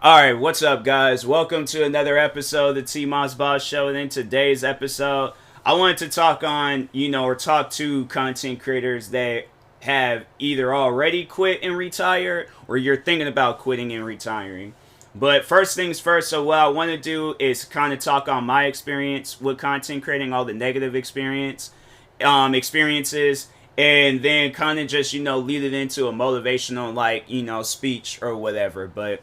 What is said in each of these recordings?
Alright, what's up, guys? Welcome to another episode of the TMossBoss Show. And in today's episode, I wanted to talk on, or talk to content creators that have either already quit and retired or you're thinking about quitting and retiring. But first things first, so what I want to do is kind of talk on my experience with content creating, all the negative experiences, and then kind of just, lead it into a motivational, speech or whatever. But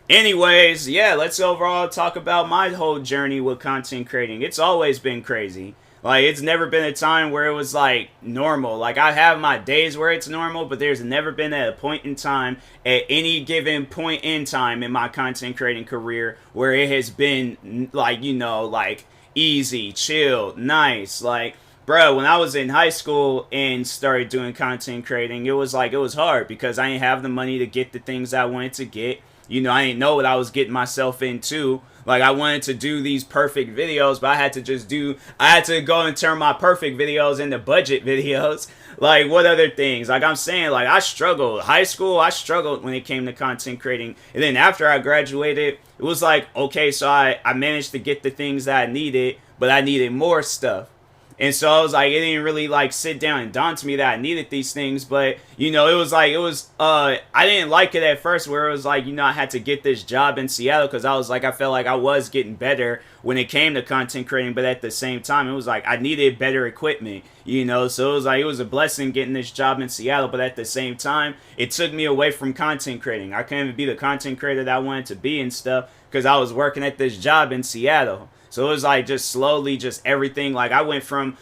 anyways, yeah, let's overall talk about my whole journey with content creating. It's always been crazy. Like, it's never been a time where it was, like, normal. Like, I have my days where it's normal, but there's never been at a point in time, at any given point in time in my content creating career, where it has been, like, easy, chill, nice. Like, bro, when I was in high school and started doing content creating, it was hard because I didn't have the money to get the things I wanted to get. I didn't know what I was getting myself into. Like, I wanted to do these perfect videos, but I had to go and turn my perfect videos into budget videos. Like, what other things? Like, I'm saying, like, I struggled. High school, I struggled when it came to content creating. And then after I graduated, it was like, okay, so I managed to get the things that I needed, but I needed more stuff. And so I was like, it didn't really like sit down and daunt me that I needed these things, but I didn't like it at first where it was like, I had to get this job in Seattle because I felt like I was getting better when it came to content creating, but at the same time, it was like I needed better equipment, so it was a blessing getting this job in Seattle, but at the same time, it took me away from content creating. I couldn't be the content creator that I wanted to be and stuff because I was working at this job in Seattle. So it was like just slowly, just everything. Like I went from,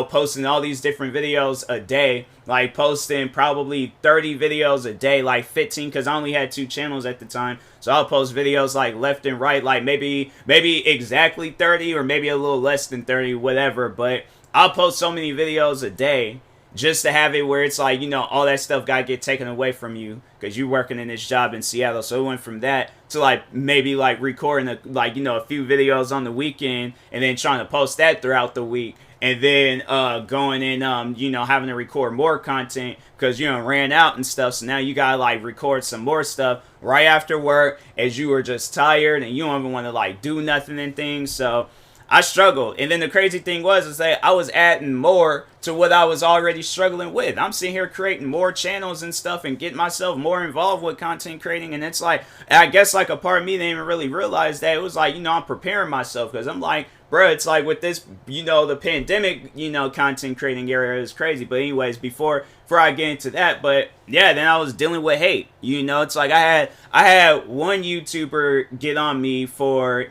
posting all these different videos a day, like posting probably 30 videos a day, like 15, because I only had 2 channels at the time. So I'll post videos like left and right, like maybe exactly 30 or maybe a little less than 30, whatever. But I'll post so many videos a day just to have it where it's like, all that stuff got to get taken away from you because you're working in this job in Seattle. So it went from that to like maybe like recording a few videos on the weekend and then trying to post that throughout the week. And then going in, having to record more content because, ran out and stuff. So now you got to like record some more stuff right after work as you were just tired and you don't even want to like do nothing and things. So I struggled. And then the crazy thing is that I was adding more to what I was already struggling with. I'm sitting here creating more channels and stuff and getting myself more involved with content creating. And it's like, I guess like a part of me didn't even really realize that. It was like, I'm preparing myself because I'm like, bro, it's like with this, the pandemic, content creating area is crazy. But anyways, before I get into that, but yeah, then I was dealing with hate. It's like I had one YouTuber get on me for,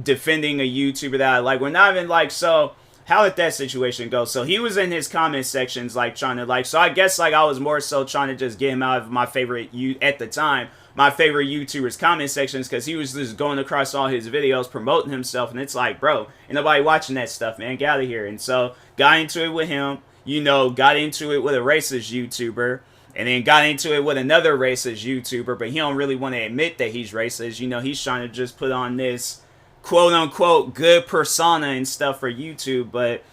defending a YouTuber that I like. We're not even like, so how did that situation go? So he was in his comment sections like trying to like, so I guess like I was more so trying to just get him out of my favorite at the time, my favorite YouTuber's comment sections because he was just going across all his videos promoting himself. And it's like, bro, ain't nobody watching that stuff, man. Get out of here. And so got into it with him, got into it with a racist YouTuber. And then got into it with another racist YouTuber, but he don't really want to admit that he's racist. He's trying to just put on this quote unquote good persona and stuff for YouTube, but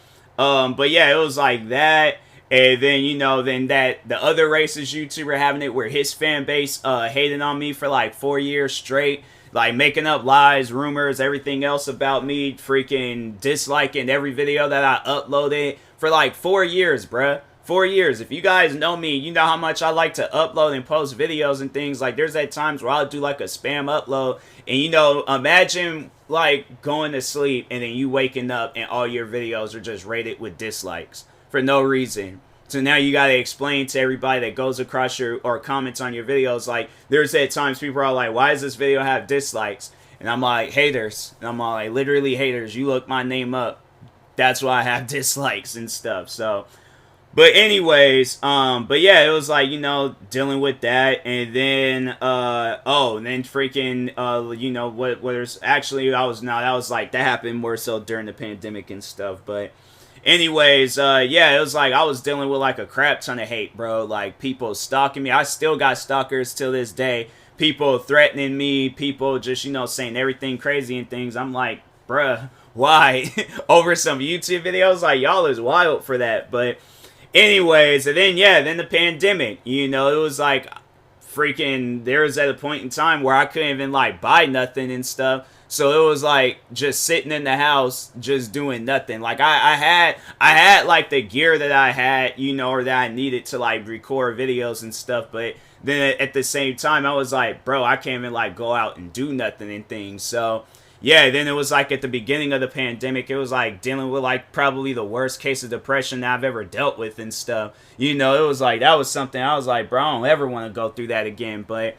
yeah, it was like that. And then then that the other racist YouTuber having it where his fan base hated on me for like 4 years straight, like making up lies, rumors, everything else about me, freaking disliking every video that I uploaded for like 4 years, bruh. 4 years. If you guys know me, you know how much I like to upload and post videos and things. Like there's at times where I'll do like a spam upload and imagine like going to sleep and then you waking up and all your videos are just rated with dislikes for no reason. So now you got to explain to everybody that goes across your or comments on your videos, like there's at times people are like, why does this video have dislikes? And I'm like, haters. And I'm like, literally haters. You look my name up. That's why I have dislikes and stuff. So but anyways, but yeah, it was like, dealing with that, and then, and then freaking, that happened more so during the pandemic and stuff, but anyways, yeah, it was like, I was dealing with like a crap ton of hate, bro, like, people stalking me. I still got stalkers till this day, people threatening me, people just, saying everything crazy and things. I'm like, bruh, why? Over some YouTube videos? Like, y'all is wild for that, but anyways, and then, yeah, then the pandemic, it was like freaking, there was at a point in time where I couldn't even like buy nothing and stuff. So it was like just sitting in the house, just doing nothing. Like I had like the gear that I had, you know, or that I needed to like record videos and stuff. But then at the same time, I was like, bro, I can't even like go out and do nothing and things. So yeah, then it was like at the beginning of the pandemic, it was like dealing with like probably the worst case of depression that I've ever dealt with and stuff. You know, it was like, that was something I was like, bro, I don't ever want to go through that again. But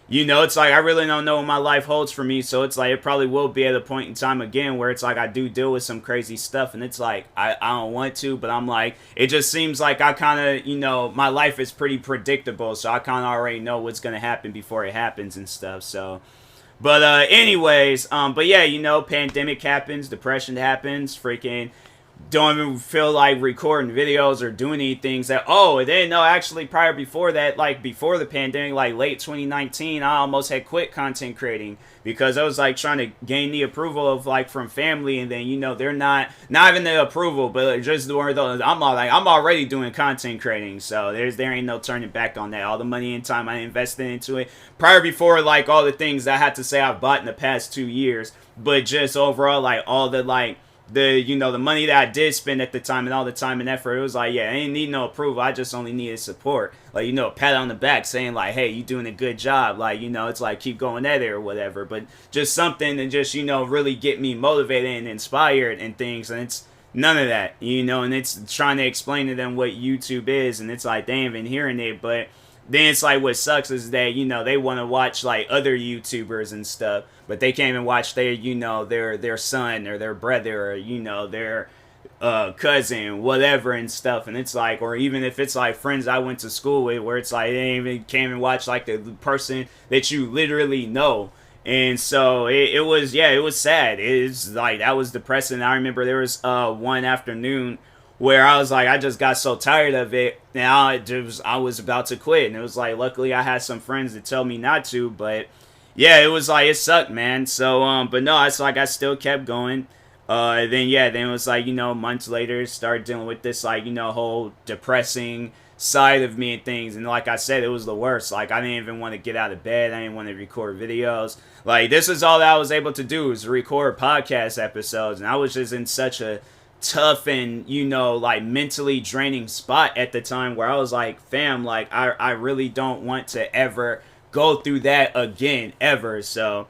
you know, it's like I really don't know what my life holds for me. So it's like it probably will be at a point in time again where it's like I do deal with some crazy stuff. And it's like I don't want to, but I'm like, it just seems like I kind of, you know, my life is pretty predictable. So I kind of already know what's going to happen before it happens and stuff. So, but anyways, but yeah, you know, pandemic happens, depression happens, freaking don't even feel like recording videos or doing anything. That, oh, and then no, actually prior before that, like before the pandemic, like late 2019, I almost had quit content creating because I was like trying to gain the approval of like from family, and then you know they're not even the approval, but just doing those. I'm already doing content creating, so there ain't no turning back on that. All the money and time I invested into it prior before, like all the things I had to say I've bought in the past 2 years, but just overall like all the like you know, the money that I did spend at the time and all the time and effort, it was like, yeah, I didn't need no approval. I just only needed support. Like, you know, a pat on the back saying like, hey, you doing a good job. Like, you know, it's like, keep going at it or whatever. But just something to just, you know, really get me motivated and inspired and things. And it's none of that, you know, and it's trying to explain to them what YouTube is. And it's like, they ain't even hearing it. But then it's like what sucks is that, you know, they want to watch like other YouTubers and stuff, but they can't even watch their, you know, their son or their brother or, you know, their cousin, whatever and stuff. And it's like, or even if it's like friends I went to school with, where it's like they can't even watch like the person that you literally know. And so it was, yeah, it was sad. It's like, that was depressing. I remember there was one afternoon where I was like, I just got so tired of it, and I was about to quit. And it was like, luckily I had some friends that tell me not to, but yeah, it was like, it sucked, man. So, but no, it's like I still kept going. Then it was like, you know, months later, started dealing with this, like, you know, whole depressing side of me and things. And like I said, it was the worst. Like, I didn't even want to get out of bed. I didn't want to record videos. Like, this is all that I was able to do, was record podcast episodes. And I was just in such a tough and, you know, like mentally draining spot at the time where I was like, fam, like I really don't want to ever go through that again, ever. So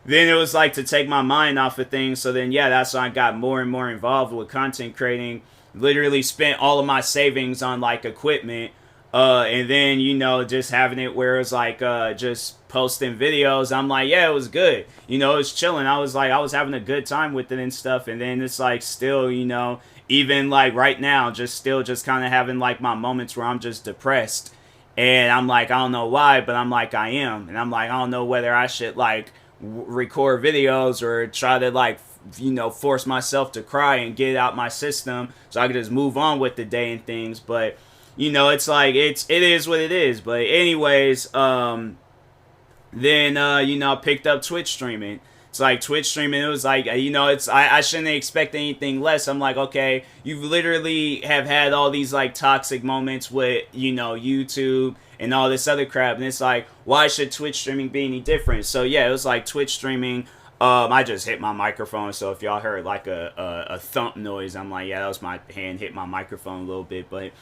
then it was like to take my mind off of things. So then, yeah, that's when I got more and more involved with content creating. Literally spent all of my savings on like equipment. And then, you know, just having it where it's like just posting videos. I'm like, yeah, it was good. You know, it was chilling. I was like, I was having a good time with it and stuff. And then it's like still, you know, even like right now, just still just kind of having like my moments where I'm just depressed. And I'm like, I don't know why, but I'm like, I am. And I'm like, I don't know whether I should like record videos or try to like, you know, force myself to cry and get it out my system so I can just move on with the day and things. But you know, it's like, it is what it is. But anyways, then, you know, I picked up Twitch streaming. It's like Twitch streaming, it was like, you know, it's, I shouldn't expect anything less. I'm like, okay, you literally have had all these like toxic moments with, you know, YouTube and all this other crap. And it's like, why should Twitch streaming be any different? So yeah, it was like Twitch streaming. I just hit my microphone, so if y'all heard like a thump noise, I'm like, yeah, that was my hand hit my microphone a little bit. But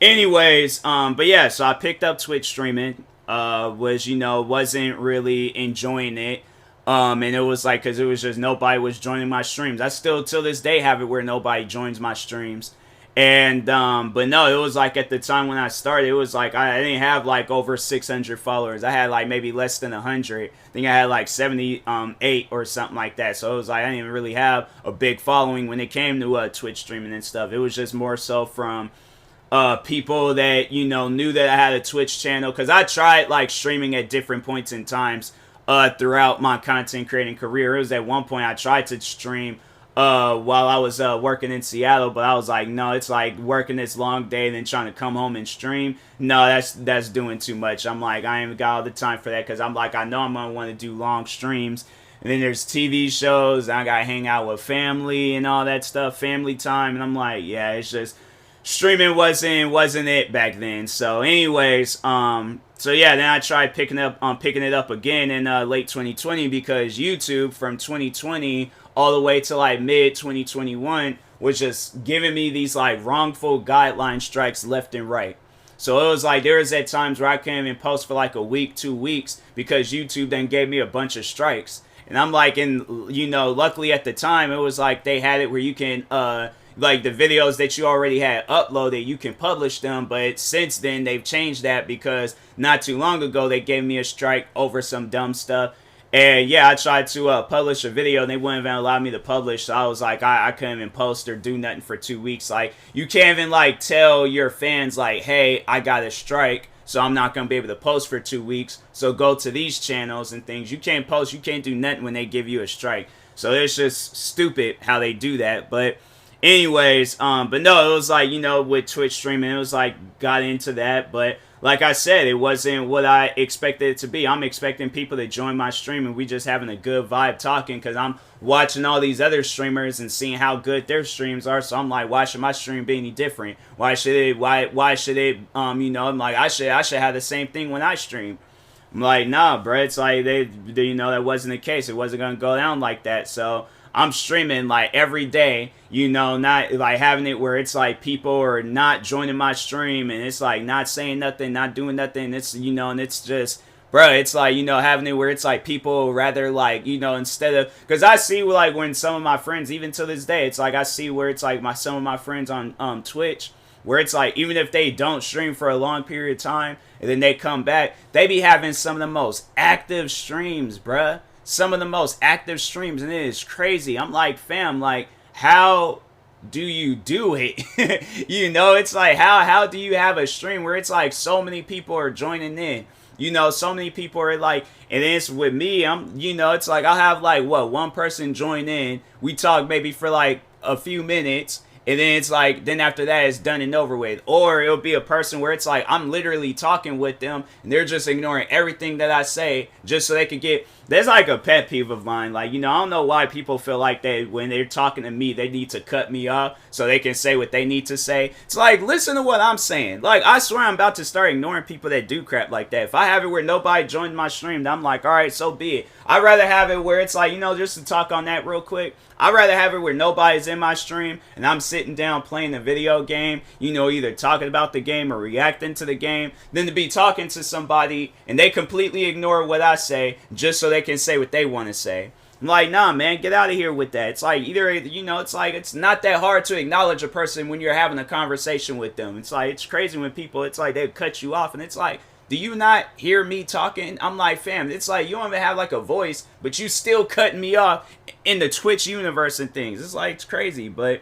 anyways, but yeah, so I picked up Twitch streaming, was, you know, wasn't really enjoying it, and it was like, because it was just nobody was joining my streams. I still, till this day, have it where nobody joins my streams. And, but no, it was like at the time when I started, it was like, I didn't have like over 600 followers. I had like maybe less than 100. I think I had like 78 or something like that. So it was like, I didn't even really have a big following when it came to Twitch streaming and stuff. It was just more so from people that, you know, knew that I had a Twitch channel. Because I tried like streaming at different points in times throughout my content creating career. It was at one point I tried to stream while I was working in Seattle, but I was like, no, it's like working this long day and then trying to come home and stream. No, that's doing too much. I'm like, I ain't even got all the time for that, because I'm like, I know I'm gonna want to do long streams. And then there's TV shows, and I gotta hang out with family and all that stuff, family time, and I'm like, yeah, it's just streaming wasn't it back then. So anyways, so yeah, then I tried picking it up again in late 2020 because YouTube from 2020 all the way to like mid 2021 was just giving me these like wrongful guideline strikes left and right. So it was like there was at times where I couldn't even post for like a week, 2 weeks because YouTube then gave me a bunch of strikes. And I'm like, and you know, luckily at the time it was like they had it where you can like the videos that you already had uploaded, you can publish them. But since then they've changed that because not too long ago they gave me a strike over some dumb stuff. And yeah, I tried to publish a video and they wouldn't even allow me to publish. So I was like, I couldn't even post or do nothing for 2 weeks. Like, you can't even like tell your fans like, hey, I got a strike, so I'm not going to be able to post for 2 weeks. So go to these channels and things. You can't post, you can't do nothing when they give you a strike. So it's just stupid how they do that. But anyways, but no, it was like, you know, with Twitch streaming, it was like, got into that. But like I said, it wasn't what I expected it to be. I'm expecting people to join my stream and we just having a good vibe talking because I'm watching all these other streamers and seeing how good their streams are. So I'm like, why should my stream be any different? Why should it, you know, I'm like, I should have the same thing when I stream. I'm like, nah, bro, it's like, they you know, that wasn't the case. It wasn't going to go down like that. So I'm streaming like every day, you know, not like having it where it's like people are not joining my stream and it's like not saying nothing, not doing nothing. It's, you know, and it's just, bro, it's like, you know, having it where it's like people rather like, you know, instead of, because I see like when some of my friends, even to this day, it's like I see where it's like some of my friends on Twitch, where it's like even if they don't stream for a long period of time and then they come back, they be having some of the most active streams, bruh. Some of the most active streams, and it is crazy. I'm like, fam, like, how do you do it? You know, it's like, how do you have a stream where it's like so many people are joining in? You know, so many people are like, and it's with me, you know, it's like I'll have like, what, one person join in. We talk maybe for like a few minutes. And then it's like, then after that, it's done and over with. Or it'll be a person where it's like, I'm literally talking with them, and they're just ignoring everything that I say, just so they could get, there's like a pet peeve of mine. Like, you know, I don't know why people feel like that when they're talking to me, they need to cut me off so they can say what they need to say. It's like, listen to what I'm saying. Like, I swear I'm about to start ignoring people that do crap like that. If I have it where nobody joined my stream, then I'm like, all right, so be it. I'd rather have it where it's like, you know, just to talk on that real quick, I'd rather have it where nobody's in my stream and I'm sitting down playing a video game, you know, either talking about the game or reacting to the game, than to be talking to somebody and they completely ignore what I say just so they can say what they want to say. I'm like, nah, man, get out of here with that. It's like either, you know, it's like it's not that hard to acknowledge a person when you're having a conversation with them. It's like, it's crazy when people, it's like they cut you off and it's like, do you not hear me talking? I'm like, fam, it's like you don't even have like a voice, but you still cutting me off in the Twitch universe and things. It's like, it's crazy. But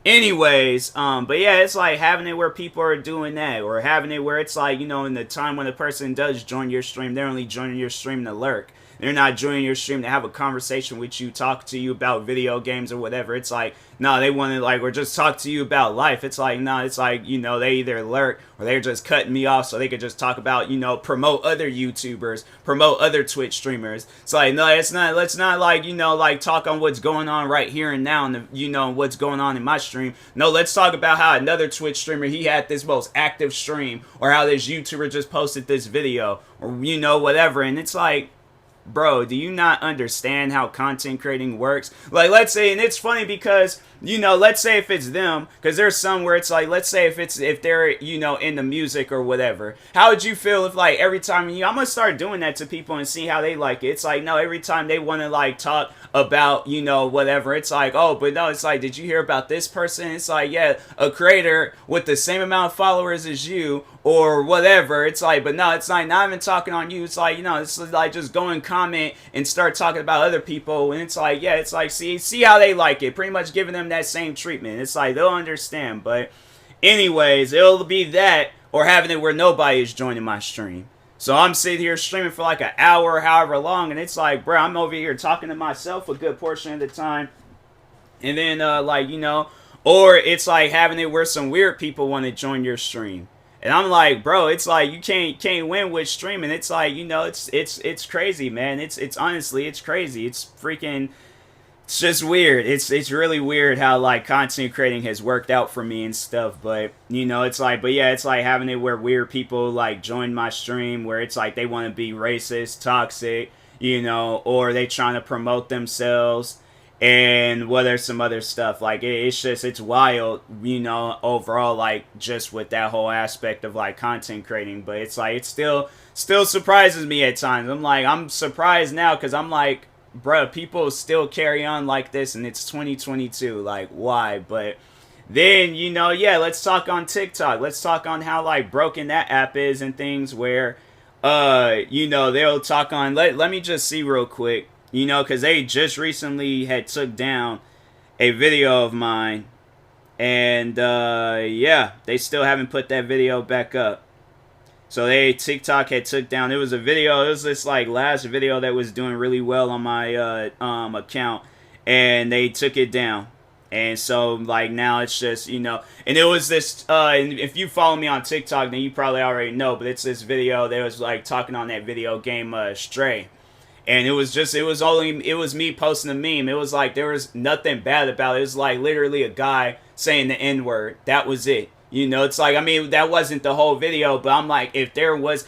anyways, but yeah, it's like having it where people are doing that, or having it where it's like, you know, in the time when a person does join your stream, they're only joining your stream to lurk. They're not joining your stream to have a conversation with you, talk to you about video games or whatever. It's like, no, they want to like, or just talk to you about life. It's like, no, it's like, you know, they either lurk or they're just cutting me off so they could just talk about, you know, promote other YouTubers, promote other Twitch streamers. It's like, no, it's not, let's not like, you know, like talk on what's going on right here and now and, you know, what's going on in my stream. No, let's talk about how another Twitch streamer, he had this most active stream, or how this YouTuber just posted this video, or, you know, whatever. And it's like, bro, do you not understand how content creating works? Like, let's say, and it's funny because, you know, let's say if it's them, because there's some where it's like, let's say if they're, you know, in the music or whatever, how would you feel if like every time I'm gonna start doing that to people and see how they like it? It's like, no, every time they want to like talk about, you know, whatever, it's like, oh, but no, it's like, did you hear about this person? It's like, yeah, a creator with the same amount of followers as you or whatever. It's like, but no, it's like not even talking on you. It's like, you know, it's like just go and comment and start talking about other people. And it's like, yeah, it's like, see how they like it, pretty much giving them that same treatment. It's like, they'll understand. But anyways, it'll be that, or having it where nobody is joining my stream. So I'm sitting here streaming for like an hour, however long, and it's like, bro, I'm over here talking to myself a good portion of the time. And then, like, you know, or it's like having it where some weird people want to join your stream. And I'm like, bro, it's like you can't win with streaming. It's like, you know, it's crazy, man. It's honestly, it's crazy. It's freaking, It's just weird. It's really weird how like content creating has worked out for me and stuff. But you know, it's like, but yeah, it's like having it where weird people like join my stream where it's like they want to be racist, toxic, you know, or they trying to promote themselves, and well, there's some other stuff. Like it's just it's wild, you know, overall, like just with that whole aspect of like content creating. But it's like it still surprises me at times. I'm surprised now because I'm like, bruh, people still carry on like this and it's 2022. Like, why? But then, you know, yeah, let's talk on TikTok. Let's talk on how, like, broken that app is and things where, you know, they'll talk on, let me just see real quick, you know, because they just recently had took down a video of mine. And, yeah, they still haven't put that video back up. So TikTok had took down. It was a video. It was this like last video that was doing really well on my account, and they took it down. And so like now it's just, you know, and it was this. And if you follow me on TikTok, then you probably already know. But it's this video that was like talking on that video game Stray. And it was me posting a meme. It was like there was nothing bad about it. It was like literally a guy saying the N-word. That was it. You know, it's like, I mean, that wasn't the whole video, but I'm like, if there was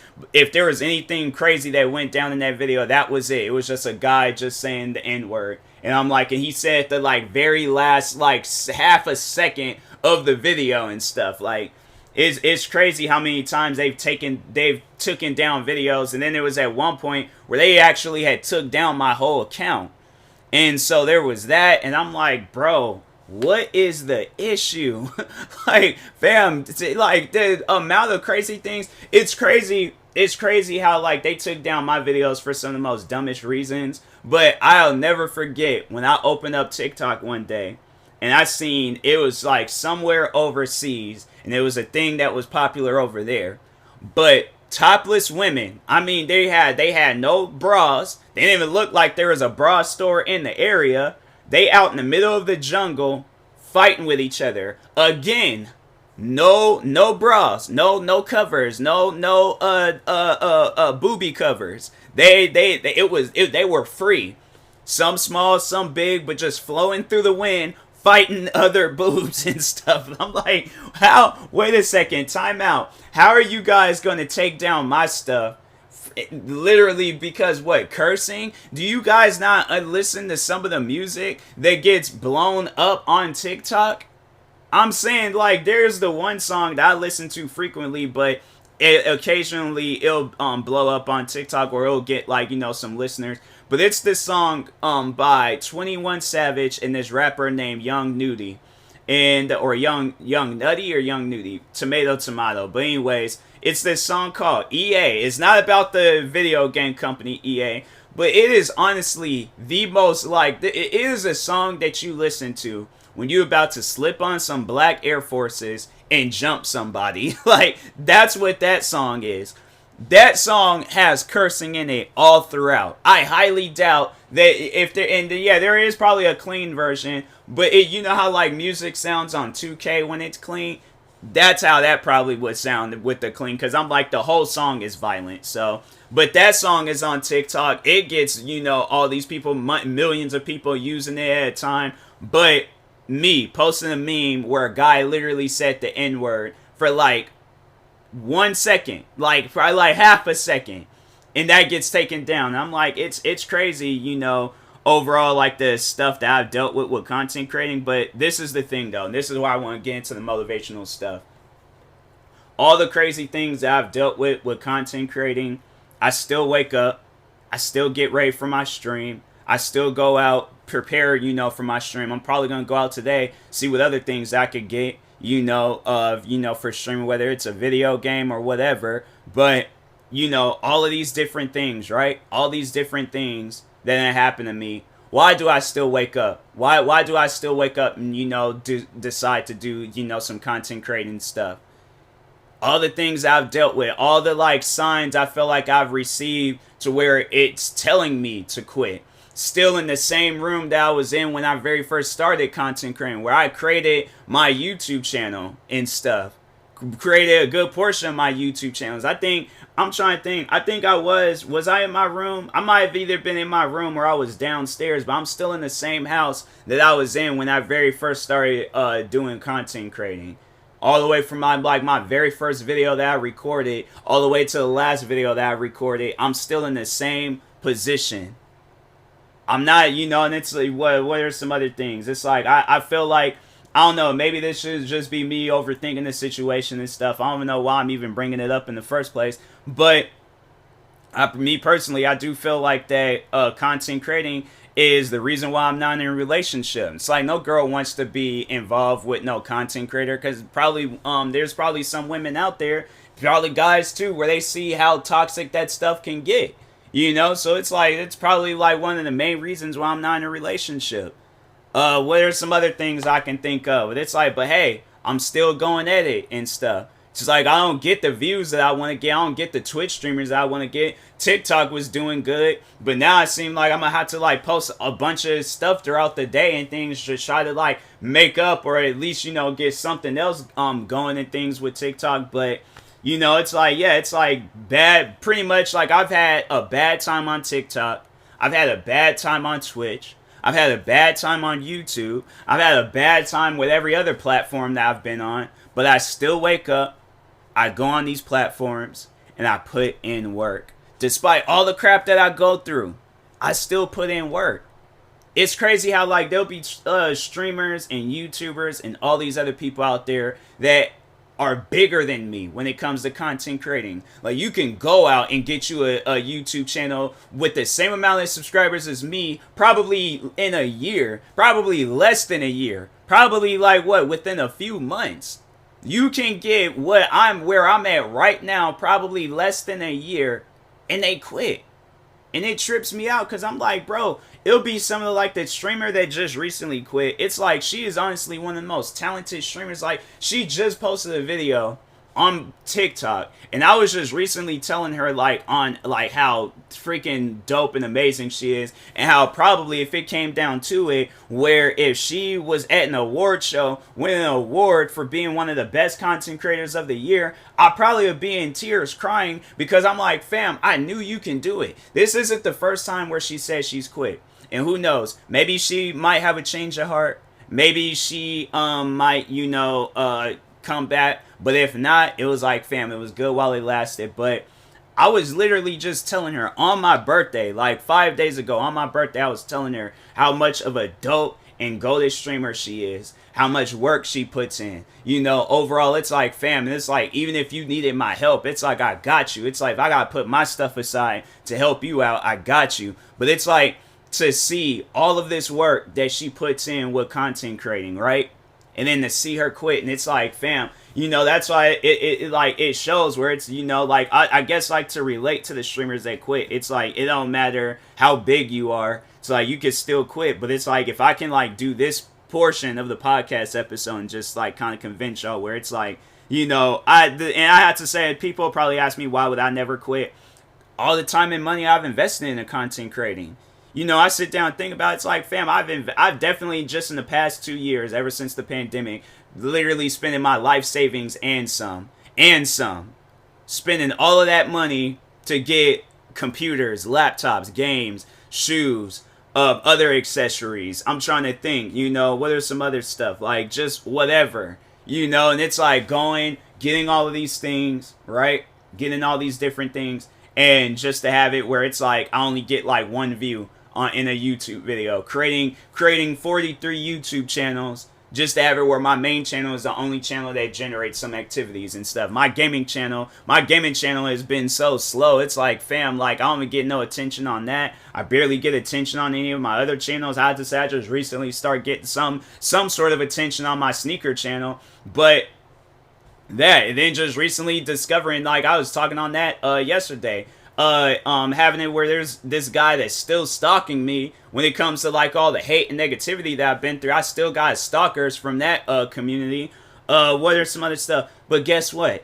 anything crazy that went down in that video, that was it. It was just a guy just saying the N-word. And I'm like, and he said the like very last like half a second of the video and stuff. Like, it's crazy how many times they've taken down videos. And then there was at one point where they actually had took down my whole account. And so there was that, and I'm like, bro, what is the issue? Like, fam, like the amount of crazy things. It's crazy how like they took down my videos for some of the most dumbest reasons. But I'll never forget when I opened up TikTok one day and I seen it was like somewhere overseas and it was a thing that was popular over there. But topless women, I mean, they had no bras. They didn't even look like there was a bra store in the area. They out in the middle of the jungle fighting with each other. Again, no bras, no covers, no booby covers. They were free. Some small, some big, but just flowing through the wind, fighting other boobs and stuff. I'm like, how? Wait a second, time out. How are you guys going to take down my stuff? Literally because what, cursing? Do you guys not listen to some of the music that gets blown up on TikTok? I'm saying, like, there's the one song that I listen to frequently, but occasionally it'll blow up on TikTok or it'll get like, you know, some listeners. But it's this song by 21 Savage and this rapper named Young Nudie. And or young Nutty or Young Nudie, tomato. But anyways, it's this song called EA. It's not about the video game company EA, but it is honestly the most like it is a song that you listen to when you're about to slip on some black Air Forces and jump somebody. Like, that's what that song is. That song has cursing in it all throughout. I highly doubt that if there, and yeah, there is probably a clean version, but you know how like music sounds on 2K when it's clean? That's how that probably would sound with the clean, because I'm like, the whole song is violent. So, but that song is on TikTok. It gets, you know, all these people, millions of people using it at a time. But me posting a meme where a guy literally said the N-word for like 1 second, like probably like half a second, and that gets taken down. I'm like, it's crazy, you know, overall, like the stuff that I've dealt with content creating. But this is the thing though, and this is why I want to get into the motivational stuff. All the crazy things that I've dealt with content creating, I still wake up, I still get ready for my stream, I still go out, prepare, you know, for my stream. I'm probably gonna go out today, see what other things I could get, you know, for streaming, whether it's a video game or whatever. But, you know, all of these different things, right? All these different things that happen to me. Why do I still wake up? Why do I still wake up and, you know, decide to do, you know, some content creating stuff? All the things I've dealt with, all the like signs I feel like I've received to where it's telling me to quit. Still in the same room that I was in when I very first started content creating, where I created my YouTube channel and stuff. created a good portion of my YouTube channels. I'm trying to think. I think was I in my room? I might have either been in my room or I was downstairs, but I'm still in the same house that I was in when I very first started doing content creating. All the way from my very first video that I recorded, all the way to the last video that I recorded, I'm still in the same position. I'm not, and it's like, what are some other things? It's like, I feel like, I don't know, maybe this should just be me overthinking the situation and stuff. I don't know why I'm even bringing it up in the first place. But me personally, I do feel like that content creating is the reason why I'm not in a relationship. It's like no girl wants to be involved with no content creator, because probably there's probably some women out there, probably guys too, where they see how toxic that stuff can get. So it's like, it's probably like one of the main reasons why I'm not in a relationship. What are some other things I can think of? It's like, but hey, I'm still going at it and stuff. It's just like, I don't get the views that I want to get. I don't get the Twitch streamers that I want to get. TikTok was doing good, but now it seems like I'm going to have to like post a bunch of stuff throughout the day and things to try to like make up, or at least, get something else going and things with TikTok. But it's like, yeah, it's like bad. Pretty much like I've had a bad time on TikTok. I've had a bad time on Twitch. I've had a bad time on YouTube. I've had a bad time with every other platform that I've been on. But I still wake up, I go on these platforms, and I put in work. Despite all the crap that I go through, I still put in work. It's crazy how like there'll be streamers and YouTubers and all these other people out there that are bigger than me when it comes to content creating. Like, you can go out and get you a YouTube channel with the same amount of subscribers as me, probably in a year, probably less than a year, probably like within a few months. You can get where I'm at right now, probably less than a year, and they quit. And it trips me out, because I'm like, bro, it'll be some of like the streamer that just recently quit. It's like, she is honestly one of the most talented streamers. Like, she just posted a video on TikTok, and I was just recently telling her like on like how freaking dope and amazing she is, and how probably if it came down to it, where if she was at an award show winning an award for being one of the best content creators of the year, I probably would be in tears crying, because I'm like, fam, I knew you can do it. This isn't the first time where she says she's quit, and who knows, maybe she might have a change of heart, maybe she might come back. But if not, it was like, fam, it was good while it lasted. But I was literally just telling her on my birthday, like 5 days ago on my birthday, I was telling her how much of a dope and goated streamer she is, how much work she puts in. Overall, it's like, fam, and it's like, even if you needed my help, it's like, I got you. It's like, if I gotta put my stuff aside to help you out, I got you. But it's like, to see all of this work that she puts in with content creating, right? And then to see her quit, and it's like, fam, that's why it shows where it's, like, I guess, like, to relate to the streamers that quit, it's like, it don't matter how big you are. It's like, you can still quit. But it's like, if I can, like, do this portion of the podcast episode and just, like, kind of convince y'all, where it's like, and I have to say, people probably ask me, why would I never quit? All the time and money I've invested in the content creating. I sit down and think about it. It's like, fam, I've definitely, just in the past 2 years, ever since the pandemic, literally spending my life savings and some, spending all of that money to get computers, laptops, games, shoes, other accessories. I'm trying to think, what are some other stuff, like just whatever, and it's like getting all of these things, right? Getting all these different things, and just to have it where it's like, I only get like one view in a YouTube video, creating 43 YouTube channels, just to have it where my main channel is the only channel that generates some activities and stuff. My gaming channel has been so slow. It's like, fam, like, I don't even get no attention on that. I barely get attention on any of my other channels. I had to say, I just recently start getting some sort of attention on my sneaker channel. But that, and then just recently discovering, like, I was talking on that yesterday, having it where there's this guy that's still stalking me when it comes to like all the hate and negativity that I've been through. I still got stalkers from that community. What are some other stuff? But guess what?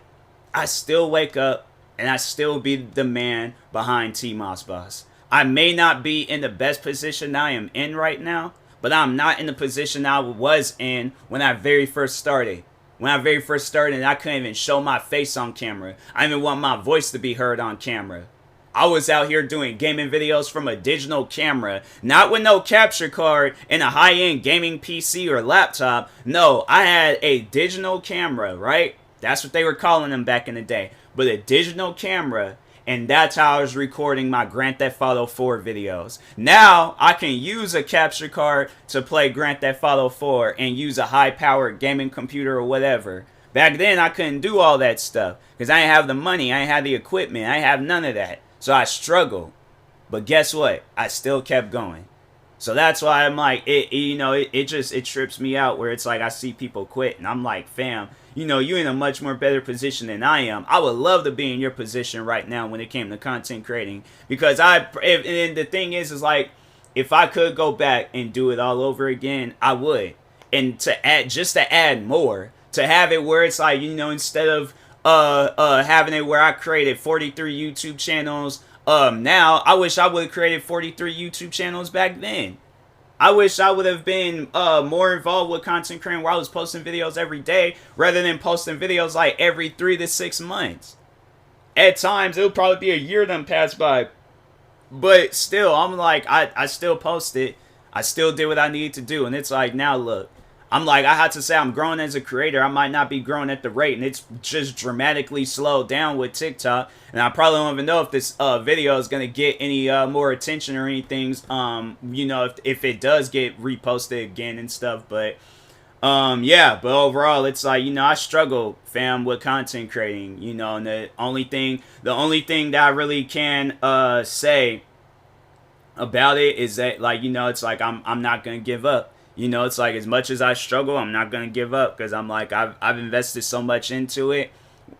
I still wake up and I still be the man behind TMossBoss. I may not be in the best position I am in right now, but I'm not in the position I was in when I very first started. When I very first started, I couldn't even show my face on camera. I didn't even want my voice to be heard on camera. I was out here doing gaming videos from a digital camera, not with no capture card and a high-end gaming PC or laptop. No, I had a digital camera, right? That's what they were calling them back in the day. But a digital camera, and that's how I was recording my Grand Theft Auto 4 videos. Now, I can use a capture card to play Grand Theft Auto 4 and use a high-powered gaming computer or whatever. Back then, I couldn't do all that stuff because I didn't have the money, I didn't have the equipment, I didn't have none of that. So I struggled. But guess what? I still kept going. So that's why I'm like, it trips me out where it's like I see people quit and I'm like, fam, you're in a much more better position than I am. I would love to be in your position right now when it came to content creating, because and the thing is like, if I could go back and do it all over again, I would. And to add more, to have it where it's like, instead of having it where I created 43 YouTube channels, now I wish I would have created 43 YouTube channels back then. I wish I would have been more involved with content creating where I was posting videos every day rather than posting videos like every 3 to 6 months. At times, it'll probably be a year done passed by. But still, I'm like, I still posted. I still did what I needed to do. And it's like, now look. I'm like, I had to say I'm growing as a creator. I might not be growing at the rate, and it's just dramatically slowed down with TikTok. And I probably don't even know if this video is gonna get any more attention or anything. If it does get reposted again and stuff. But yeah. But overall, it's like, I struggle, fam, with content creating. And the only thing that I really can say about it is that, like, it's like I'm not gonna give up. It's like, as much as I struggle, I'm not going to give up, because I'm like, I've invested so much into it,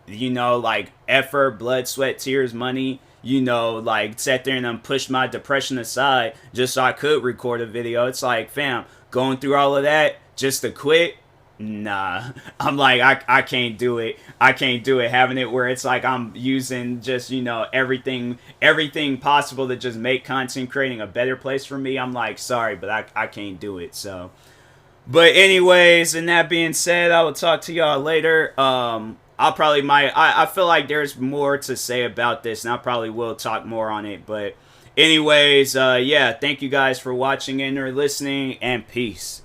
like effort, blood, sweat, tears, money, like sat there and pushed my depression aside just so I could record a video. It's like, fam, going through all of that just to quit? Nah. I'm like, I can't do it. I can't do it. Having it where it's like I'm using just, everything possible to just make content creating a better place for me. I'm like, sorry, but I can't do it. So, but anyways, and that being said, I will talk to y'all later. I feel like there's more to say about this, and I probably will talk more on it. But anyways, yeah, thank you guys for watching and or listening, and peace.